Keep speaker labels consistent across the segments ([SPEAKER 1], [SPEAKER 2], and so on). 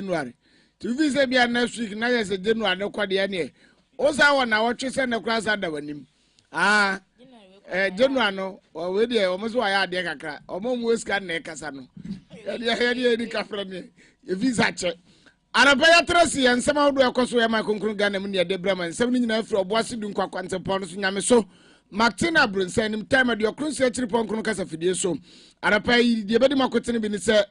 [SPEAKER 1] January. To visit me next week, now as a January, no quadiani. Osa wana watch send the class under him. Ah, January no, or with you almost why I did a almost was can make Casano. And you hear the Cafrani. If he's at it. And a Beatrice and somehow do a course where my conclusion near the Bremen, 17 for Obuasi Dunqua Quanta Pons Yamiso. Martina Brun send him time at your crucial trip on Concasa Fidio so. And a pay the Bedima Cotton bin said,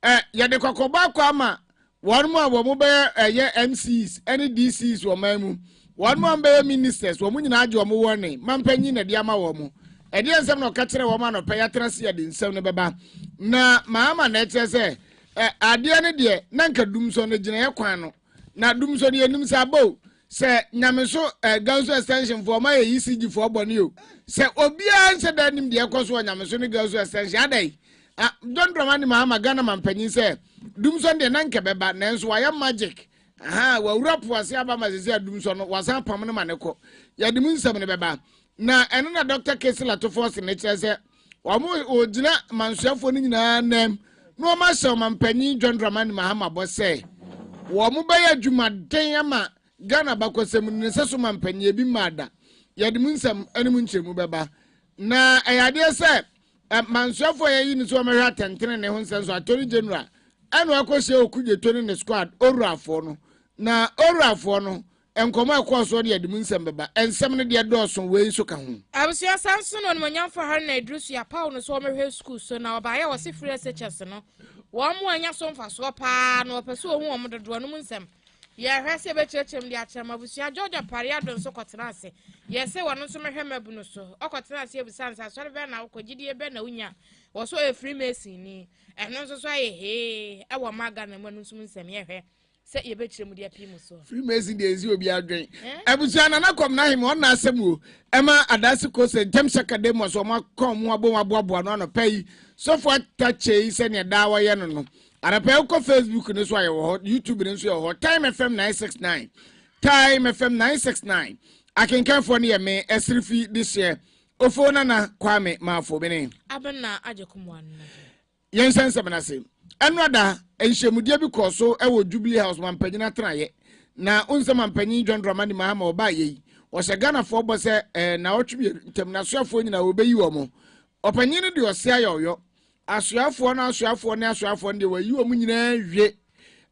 [SPEAKER 1] Yadeko Bama. One more mobile MCs, any DCs or memu. One more bear ministers, woman in Ajo warning, Mampenny and Yama woman. And yes, I'm not catching a woman of Payatrasi in Seven Baba. Na, Mamma Nature say, a dear dear, Nanka dooms on the general quano. Na dooms on the names abo. Say, Namaso, a girl's extension for my ECG for Bonio. Say, Obia answered that him the Akoswa Namasoni girls' extension. Don't remind Mamma Ghana Mampenny say. Doomson de nanke beba nanso waya magic aha wa wrap was abama ze doomson was an pamne maneko ya de munsam ne beba na eno na Dr. Kesila to force ne chese wa mo ogina mansuafo ni nyina nam no ma so mampanyi John Dramani Mahama bo say wo mo ba ya dwuma den ama Ghana bakosem ne seso mampanyi bi mada ya de munsam ene munchemu beba na ayade say mansuafo ya yi ni so mehwa tentene ne ho nsenso Attorney General anu akosie okuje toni ne squad orafo no na orafo no enkomo ekoso de yadum nsem beba ensem ne de doso we so ka ho abusia sanso no manyamfo har na edrusu ya paul no so mehwe school so na obaye wo se free SHS no wo mo anya so mfa so pa na opeso ohu wo dodo no nsem ye hwese be chechem de achama abusia Georgia Pariado so kotena ase ye se wono so mehwe mabu no so okotena ase ebusansa so be na okogide be na unya wo so e free mason ni eno so so aye he e wo maga na manu sum nsem ye hwe se ye be chiremu de apimu so free mason de ezi obi adwen abusia na nakom na him on na asem o ema adase ko se James Academy so ma kom mo aboabo no no pai so for tache se ne dawa ye no no arape ko Facebook ne so aye wo YouTube ne so ye wo Time FM 969 Time FM 969 akenkan for ne ye me esrifi this year ofo na Kwame Mafo bene abena ajekumwan yen sense menase enwada enhyemude bi koso e wo Jubilee House mampanyina traye na unsem mampanyi John Dramani Mahama obaye o se Ghana for bo se na otwe ntemnasoafo nyina obeyi wo mo opanyini de ose ayoyo asuafo na asuafo ne asuafo de wayi wo nyina hwe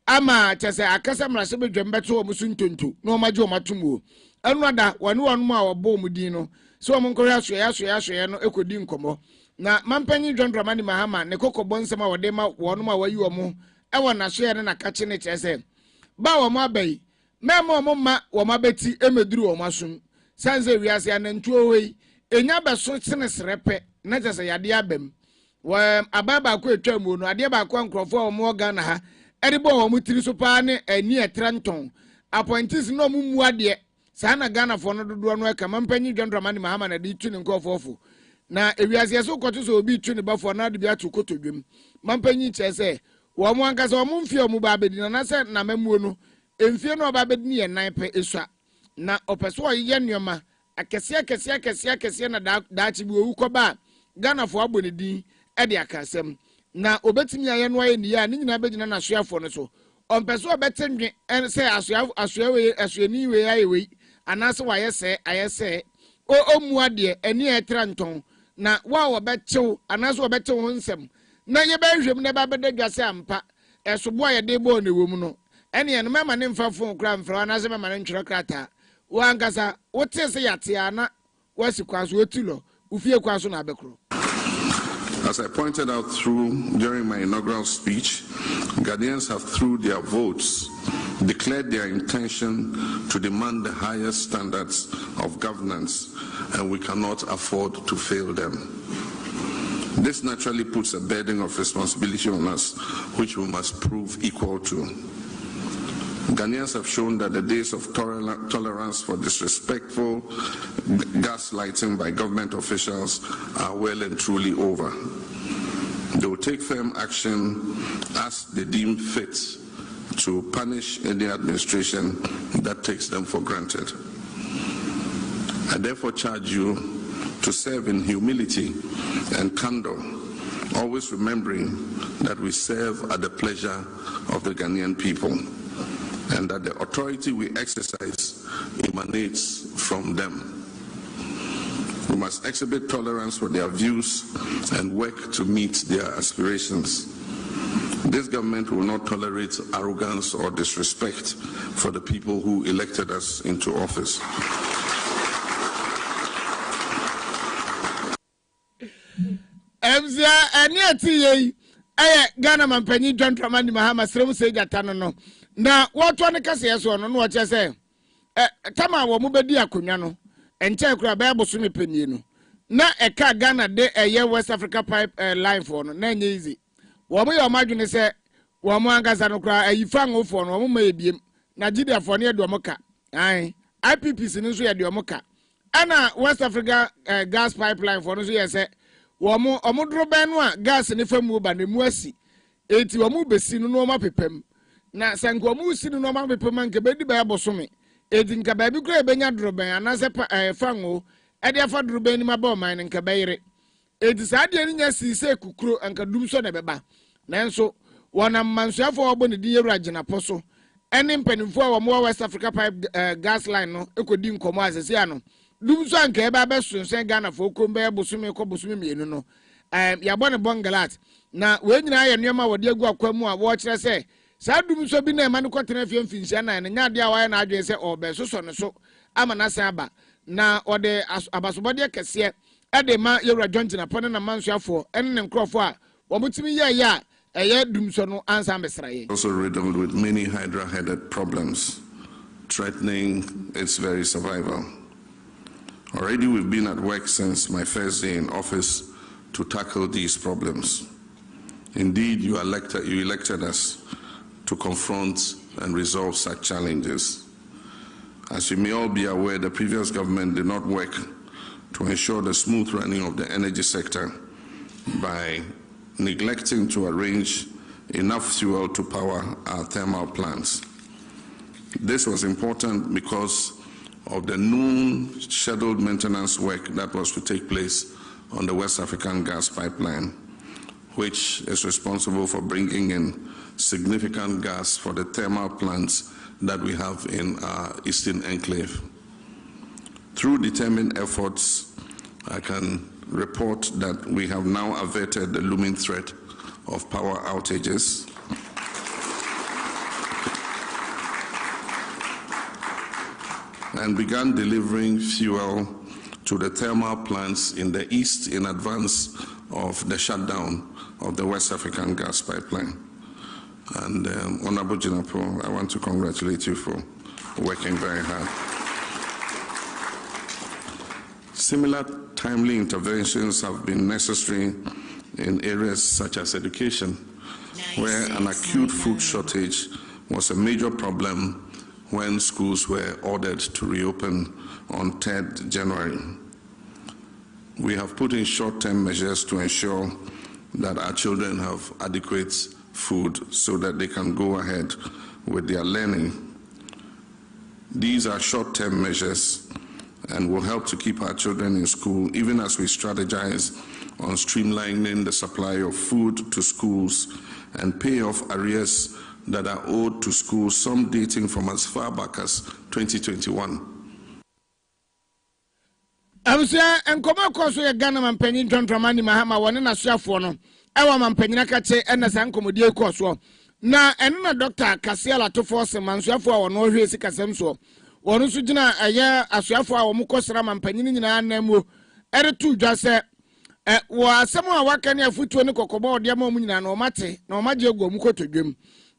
[SPEAKER 1] ama chese akasa mrase bedwembeto wo musu ntonto na o maje o matomo enwada wonu ma obo mudin no so mo nkori asoya no ekodi nkomo na mampanyi John Dramani Mahama ne kokobon nsema wode ma wonu ma wayi wo mo e wona so ye na kache ne chese ba wo mo abai memo mo ma wo ma beti emeduru wo masum sanze wiase anantu owe enya beso sene srepe na chese yade abam wa ababa ko etwamu no ade ba ko nkrofo wo mo Ghana ha edibo wo mo tiri so pa ne ani etranton appointees no mu mu ade sana Ghana fo no dodo no eka mampanyi John Dramani Mahama na de tuni nkofofo na ewiase so koto so obi tuni bafo na de bi atu kotodwem mampanyi chese wo mo ankasa wo mo mfie wo mo ba bedina na se na mamuo no emfie no ba bedini ye nan pe esua na opeso ye nneoma akese na daachi bi owu koba Ghana fo abonedin e de akasem na obetimi aye no aye ni ya ni nyina begina na soafo no so ompeso obetendwe en se asuani we aye we anase wa ayese o muade eni etranton na wa obechew anase obechew nsem na ye ba hwem na ba bedagase ampa esobo aye de bo na wom no ene ye no mema ne mfa fon kra mfra anase mema ne ntwere krata wa ankasa wote se yate ana wasi kwaso otulo ufie kwaso na abekro.
[SPEAKER 2] As I pointed out during my inaugural speech, Ghanaians have, through their votes, declared their intention to demand the highest standards of governance, and we cannot afford to fail them. This naturally puts a burden of responsibility on us, which we must prove equal to. Ghanaians have shown that the days of tolerance for disrespectful gaslighting by government officials are well and truly over. They will take firm action as they deem fit to punish any administration that takes them for granted. I therefore charge you to serve in humility and candor always remembering that we serve at the pleasure of the Ghanaian people and that the authority we exercise emanates from them. We must exhibit tolerance for their views and work to meet their aspirations. This government will not tolerate arrogance or disrespect for the people who elected us into office.
[SPEAKER 1] Ghana Mampani John Tramani Mahama Srem Sejatano. Na what one case no what you say? Tama wa mubedi akonya no. Enche kura ba bosumi penye no. Na eka Ghana de West Africa pipe line for no. Na nye easy. Wo mo yo madwene se wo mo angasa no kura ayifa ngofo no wo mo ebiem. Na Nigeria for ne do mo ka. Ai. IPPC no so ye do mo ka. Ana West Africa gas pipeline for no so ye se womo omodro ben no a gas ne famu ba ne mu asi enti womo besi no no ma pepam na sanko womo si no no ma pepam anke bedi ba bosome enti nka ba bi kura benya dro ben anase fango e de afa dro ben ni ma ba man nka bayire enti sa de ni nya si se kukuro anka dum so na beba nanso wona mansuafo obo ne di yewra gina poso ene mpanimfo a womo West Africa pipe gas line no ekodi nkomo asese ano dum so anka eba be sunsen Ghana fo kombe bosumi ko bosumi mienu no ya bone bongalat na we nyina ya nneema wode agu akwamu a wo kire se sa dum so bi na ema ne kwotena fie mfinsia na ne nya de a waye na adwe se obe so so ne so ama na san aba na ode abasobode kese e de ma yewra jontina pone na mansuafo ene ne nkrofo a wo mutimi ya eye dum so no ansa mesraye.
[SPEAKER 2] Also riddled with many hydra-headed problems threatening its very survival. Already we've been at work since my first day in office to tackle these problems. Indeed, you elected us to confront and resolve such challenges. As you may all be aware, the previous government did not work to ensure the smooth running of the energy sector by neglecting to arrange enough fuel to power our thermal plants. This was important because of the known scheduled maintenance work that was to take place on the West African gas pipeline, which is responsible for bringing in significant gas for the thermal plants that we have in our eastern enclave. Through determined efforts, I can report that we have now averted the looming threat of power outages. And began delivering fuel to the thermal plants in the east in advance of the shutdown of the West African gas pipeline. And Honorable Jinapo, I want to congratulate you for working very hard. Similar timely interventions have been necessary in areas such as education, where an acute food shortage was a major problem when schools were ordered to reopen on 3rd January. We have put in short-term measures to ensure that our children have adequate food so that they can go ahead with their learning. These are short-term measures and will help to keep our children in school, even as we strategize on streamlining the supply of food to schools and pay off arrears that are owed to schools, some dating from as far back as 2021.
[SPEAKER 1] Abusia enkoma koso ye Ghana Mampani John Dramani Mahama wone na soafo no ewa Mampani na kache ena san komodie koso na eno na Dr. Kasiala to force mansoafo a wono hwe sikasem so wono so gina eye asoafo a wo mukosra Mampani nyina anamu eretu dwa se wo asem a waka ne afutuo ne kokobo ode ma mu nyina na o mate na o maje egu mu kotodwem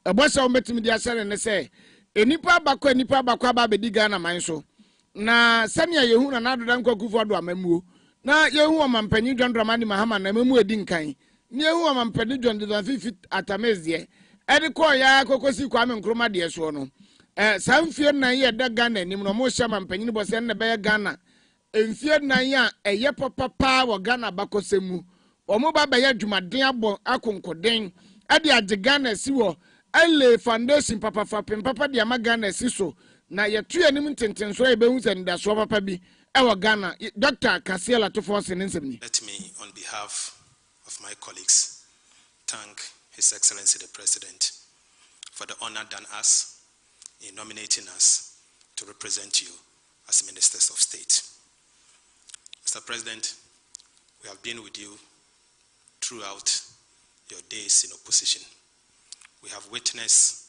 [SPEAKER 1] ebosa o metimi dia sere ne se enipa bakwa aba bedi Ghana man so na sania yehu na nadoda nkwakufu do amamuo na yehu o Mampani John Dramani Mahama na amamu edi nkan ni yehu o Mampani John de fifi atamezie edi ko ya kokosi kwa me nkroma de so no samfie na ye da Ghana nim no mo hya Mampani bo se na be Ghana emfie na ya eye papa wo Ghana bakosemu o mo ba ya dwumaden abo akonkoden ade age Ghana si wo ele foundation papa de ama Ghana si so na yetu anim tenten so e behu se nda so papa bi e wo Ghana Dr. Kasiala to force ne nsem ni.
[SPEAKER 3] Let me on behalf of of my colleagues, thank His Excellency the President for the honor done us in nominating us to represent you as Ministers of State. Mr. President, we have been with you throughout your days in opposition. We have witnessed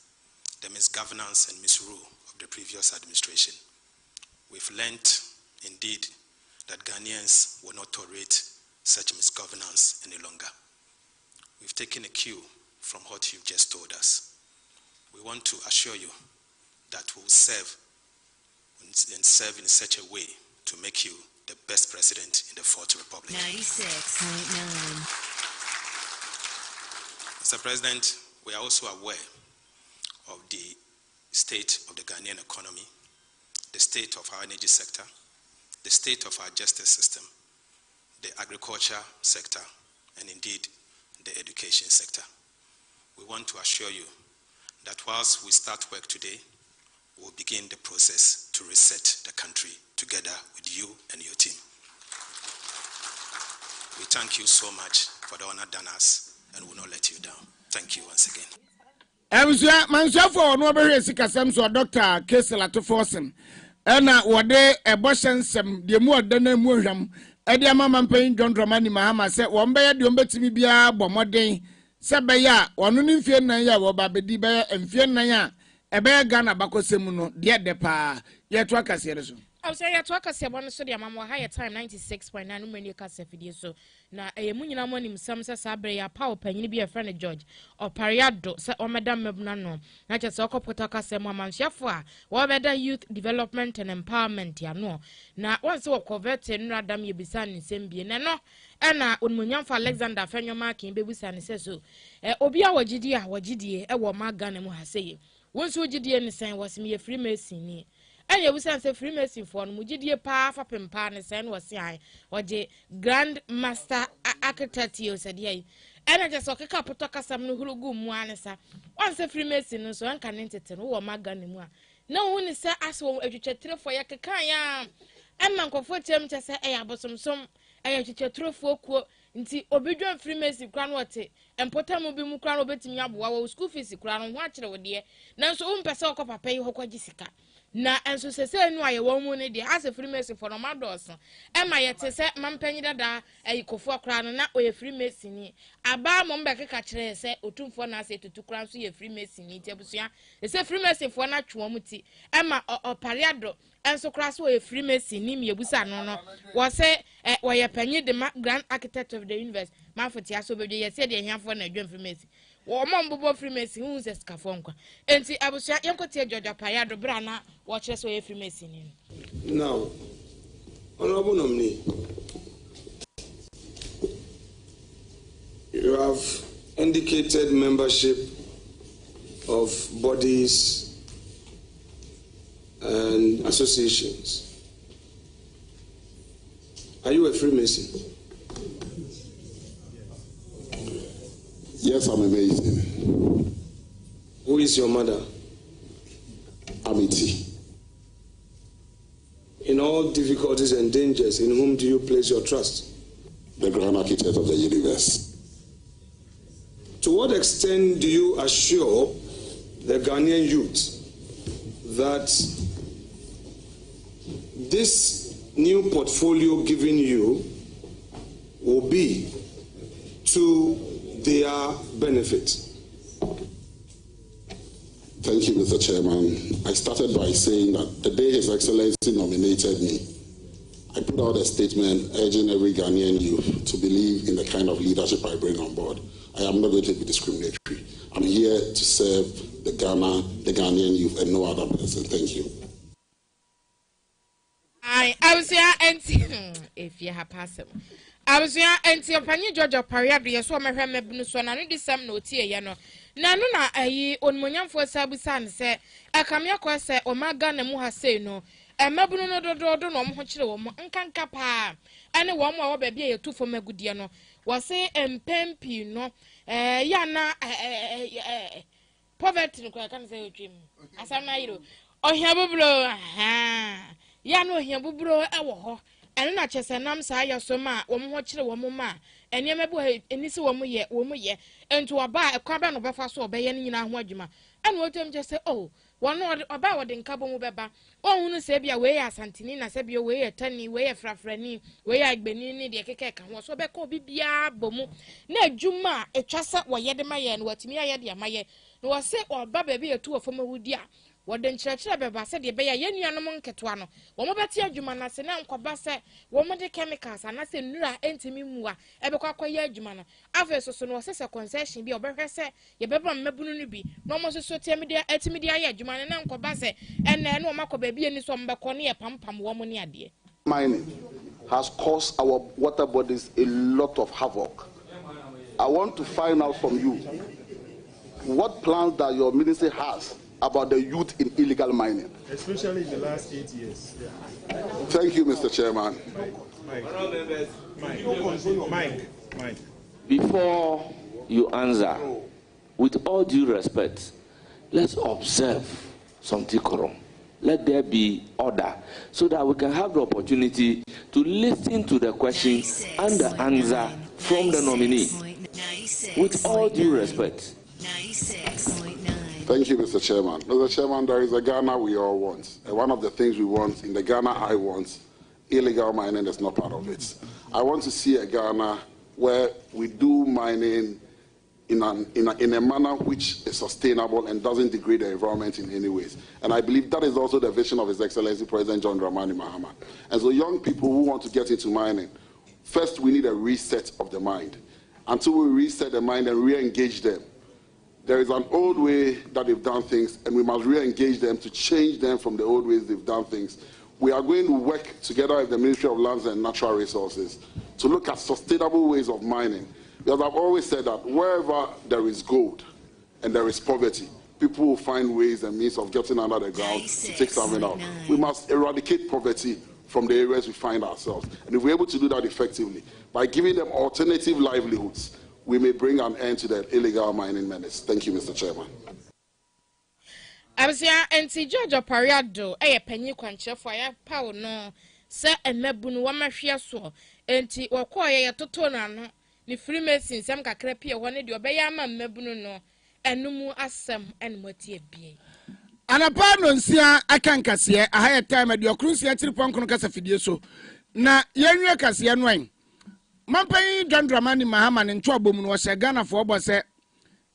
[SPEAKER 3] the misgovernance and misrule of the previous administration. We've learned, indeed, that Ghanaians will not tolerate such misgovernance any longer. We've taken a cue from what you've just told us. We want to assure you that we'll serve and serve in such a way to make you the best president in the Fourth Republic.
[SPEAKER 4] 96.9.
[SPEAKER 3] Mr. President, we are also aware of the state of the Ghanaian economy, the state of our energy sector, the state of our justice system, the agriculture sector, and indeed the education sector. We want to assure you that whilst we start work today, we'll begin the process to reset the country together with you and your team. We thank you so much for the honor done us and will not let you down. Thank you once again.
[SPEAKER 1] Mansafo no be sikasem so Dr. Kesela to forcem. Ena wode ebosensem de mu odana mu hwam. E de mama mpan John Dramani Mahama se wo mbe ye de ombetimi bia bomoden se be ya wono ni mfie nan ya wo ba bedi be mfie nan ya e be Ghana bakosem no de de pa ye to akase re so.
[SPEAKER 5] I was saying, I talk as a one study, I'm higher time 96.9 many cast video. So now a munina monim some sabre power penny be a friend of George or Pariado, or Madame Mebnano, not just a couple of us, Mamma Shafwa, or better youth development and empowerment, ya no. Now, once so converted, Radam you be son in Sambia, no. And when Munyan for Alexander Fenyo marking baby son says so. Obia wajidia, a woman gun and has say. Once Wajidia and saying was me a Freemason. And you say Freemason for Mujidi pa for Pimpa and San was saying, or the Grand Master Architect, you said, yea. And I just saw a couple of some who go moanesa. Once a Freemason, so I can entertain who are my gun. No one is as well educated for Yakaya. And man comfort him to say, I have some educated for quote. Nti obedwan Freemason kran wote empotam obi mu kran obetimi aboa wo school fees kran ho akere wo de nanso wo mpese okopapa yi hokwaji sika na enso sese enu aye wo mu ne de as a Freemason for no mados ema yete se mampanyi dada ayikofo kran na oye Freemason ni aba mo mbeke ka kire se otumfo na ase tutu kran so ye Freemason ni tebusua ese Freemason fo na twom ti ema opariado enso kraso oye Freemason ni miebusa no wo se wo ye panyi de Grand Architect of the universe man for tia so be ye said ye hiafo na adwan Freemason wo mo mbobo Freemason hu se skafo nkwa enti abusua yenkotie George Pariado bra na wo kire so ye Freemason ni
[SPEAKER 6] now honorable nominee, you have indicated membership of bodies and associations. Are you a Freemason?
[SPEAKER 2] Yes, I'm amazing.
[SPEAKER 6] Who is your mother?
[SPEAKER 2] Amity.
[SPEAKER 6] In all difficulties and dangers, in whom do you place your trust?
[SPEAKER 2] The Grand Architect of the universe.
[SPEAKER 6] To what extent do you assure the Ghanaian youth that this new portfolio given you will be to their benefit?
[SPEAKER 2] Thank you, Mr. Chairman. I started by saying that the day His Excellency nominated me, I put out a statement urging every Ghanaian youth to believe in the kind of leadership I bring on board. I am not going to be discriminatory. I'm here to serve the Ghanaian youth, and no other person. Thank you.
[SPEAKER 5] I was here, if you have passed him. I was here, and your Pani George Pariado, yes, one of my Benuswan, and this some no tea, you know. Nanuna, I on Munyam for Sabusan, say, I come here, say, or my gun and Muha say no. And Mabuno do no much, and capa. And one more baby, a two for my good, you know. Was say, and Pempi, no, yana, poverty, I can't say, Jim. As I know, oh, here, blow, aha. Ya no here bubro ewo ho ɛno na kyese nam saa ya so ma wo mo ho kyere wo mo ma enema bu enisi wo mo ye ento oba ekwa ba no befa so obeye ne nyina ho adwuma ɛna wotem kyese oh wono oba wode nkabo mu beba ohunu se bia we ya asantini na se bia we ya tani we ya frafrani we ya agbeni ni de keke ka ho so beka obi bia bomu na adwuma etwasa wo ye de maye na watimi aye de maye na wo se oba ba bia tu ofo mahudi a wode nkyerɛkyerɛ beba se de beya ye nuanom nketoa no wo mo beti adwuma na se na nkoba se wo mo de chemicals ana se nura entimi muwa ebekwa kwaye adwuma no afeso so no se concession bi obehwe se ye beba mmabunu no bi no mo so temi de aye adwuma na nkoba se enne no makoba bi eni so mbekɔ ne ye pampam wo mo ne ade.
[SPEAKER 7] Mining has caused our water bodies a lot of havoc. I want to find out from you what plans that your ministry has about the youth in illegal mining.
[SPEAKER 8] Especially in the last 8 years. Yeah.
[SPEAKER 7] Thank you, Mr. Chairman.
[SPEAKER 8] Mike.
[SPEAKER 9] Before you answer, with all due respect, let's observe some decorum. Let there be order so that we can have the opportunity to listen to the question and the answer from the nominee. With all due respect.
[SPEAKER 4] 96.9.
[SPEAKER 7] Thank you, Mr. Chairman. Mr. Chairman, there is a Ghana we all want. And one of the things we want in the Ghana I want, illegal mining is not part of it. I want to see a Ghana where we do mining in a manner which is sustainable and doesn't degrade the environment in any ways. And I believe that is also the vision of His Excellency President John Dramani Mahama. And so young people who want to get into mining, first we need a reset of the mind. Until we reset the mind and re-engage them, there is an old way that they've done things, and we must re-engage them to change them from the old ways they've done things. We are going to work together with the Ministry of Lands and Natural Resources to look at sustainable ways of mining. Because I've always said that wherever there is gold and there is poverty, people will find ways and means of getting under the ground to take something out. We must eradicate poverty from the areas we find ourselves. And if we're able to do that effectively, by giving them alternative livelihoods, we may bring an end to the illegal mining menace. Thank you, Mr. Chairman.
[SPEAKER 5] Absia enti George Pariado penyi kwanche for ya pawo no se enabunu wa mahwe so enti wakoye ya toto na no ni Freemason sem kakra pie ho ne de obeya ma mabunu no enumu asem enmotie bie
[SPEAKER 1] anapa no nsia akankase ahaya time de okrusia tiripon kasa fidie so na yenwe kase no en Mampai John Dramani Mahama ne nto abom no hye Ghana fo obo se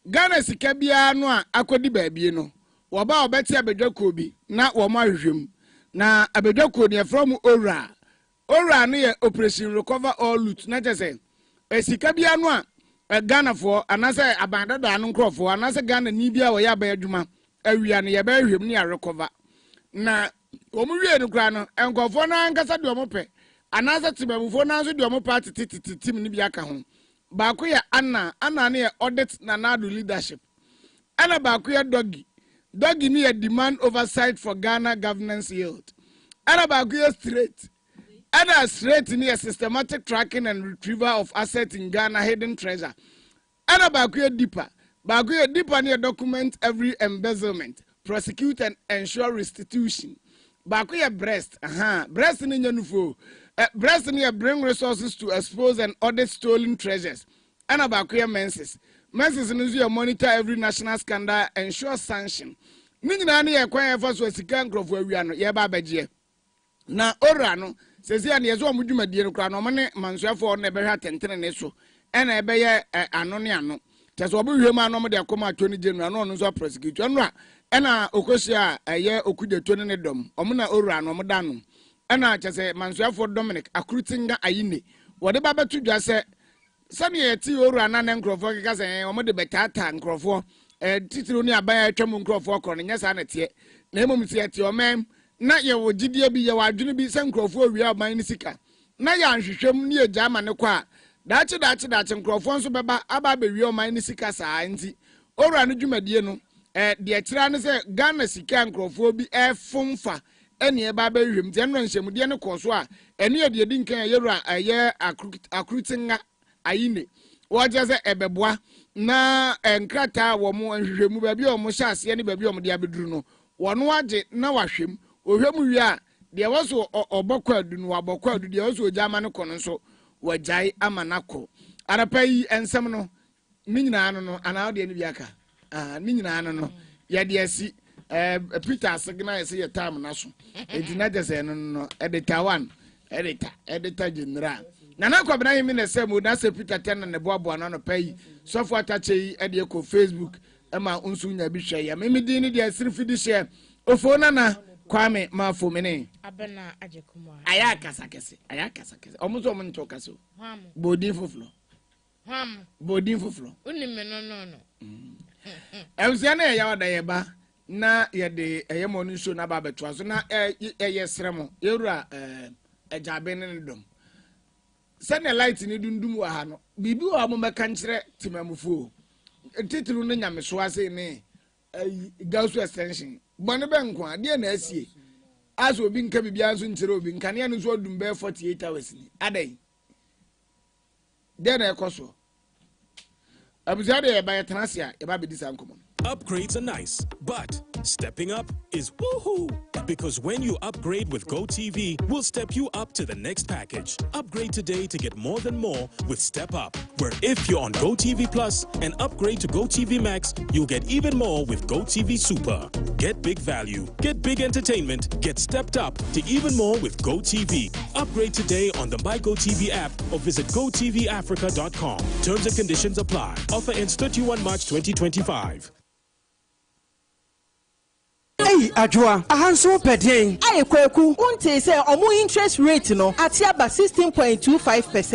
[SPEAKER 1] Ghana sika bia no a akodi baabie no wo ba obeti abedwako bi na wo ma hwehwem na abedwako ne from ora no ye operation recover all loot na jese sika bia no a Ghana fo anase abandada no nkrofo anase Ghana ni bia wo ya ba adwuma awia ne ye ba hwehwem ne ya recover na wo mu wie no kra no enkofo na ankasa de wo pe anasa tibamufo na so de omo party tim ni bia ka ho baako ya ana ne ya audit na nado leadership ana baako ya dogi ni ya demand oversight for Ghana governance yield ana baako ya straight ni ya systematic tracking and retrieval of assets in Ghana hidden treasure ana baako ya deeper ni ya document every embezzlement prosecute and ensure restitution baako ya breast ni nyanufo breast near bring resources to expose and audit stolen treasures. And about queer menses. Menses in you monitor every national scandal, ensure sanction. Ninani acquire first was a gang of where we are, Yaba Baje. Na Orano says, Yes, one would you, my dear Cronomane, Mansua for never had 10 and so, and a bayer anoniano. Just what we human normally accom 20 general, no, so prosecute. And Okosia, a year okude 20 dom, Omuna Orano, Modanum. Ana chese Mansua for Dominic akrutinga ayine wode baba to dwa se sane yeti ora na nkrofo keka se omo de betata nkrofo titiro ni aban atwam nkrofo kro ne nyesa na tie na emom tie tie omem na ye wo gidie bi ye wadwene bi se nkrofo wi aban ni sika na ya nhwehwem ni eja ma ne kwa dachi nkrofo nso beba aba be wi oman ni sika saa nti ora no dwumadie no de kira ne se Ghana sika nkrofo bi efomfa eni eba ba hwem tie no nhyemude ne koso a eni de di nkan yewura aye akrutinga ayine woje se ebeboa na enkrata wo mo nhwehwemu ba bi o mo hyase ne ba bi o mo de abeduru no wono age na wahwem ohwemu wi a de was obokwa du no abokwa du de was ojama no kono so wajai amanako arapa yi ensem no ni nyina no ana de ni biaka ni nyina no ya de asi Peter Signal say time na so enti na je say no editor 1 editor general na kwabena himi na say mu na say Peter ten na boabo na no pay so for atache yi e de ko Facebook e ma unsu nya bi hwe ya memi din ni de asirifi di share ofo na kwame ma fo mene
[SPEAKER 5] abena ajekumwa
[SPEAKER 1] aya kasa kese omuzo mo nto kaso bodin foflo bodin foflo
[SPEAKER 5] unime no
[SPEAKER 1] Ewsia na ya wada ye ba na ye de eyemo no show na ba beto so na ye sremo yewura ejabe ne dom se na light ni dundum wa ha no bibi wa mo meka nkire timamufu titulu no nyame so ase ne gausu extension bone be nko ade na asie aso obi nka bibia so nkire obi nka ne no so dum be 48 hours ni adai de na ekoso abuja de ye ba yetrasia ye ba be disa nkomo.
[SPEAKER 10] Upgrades are nice, but stepping up is woohoo! Because when you upgrade with GoTV, we'll step you up to the next package. Upgrade today to get more than more with Step Up, where if you're on GoTV Plus and upgrade to GoTV Max, you'll get even more with GoTV Super. Get big value, get big entertainment, get stepped up to even more with GoTV. Upgrade today on the My GoTV app or visit GoTVAfrica.com. Terms and conditions apply. Offer ends 31 March 2025.
[SPEAKER 11] Hey, Ajua, ahanso pedien.
[SPEAKER 12] Aye kweku, unte say omu interest rate no ati aba 16.25%.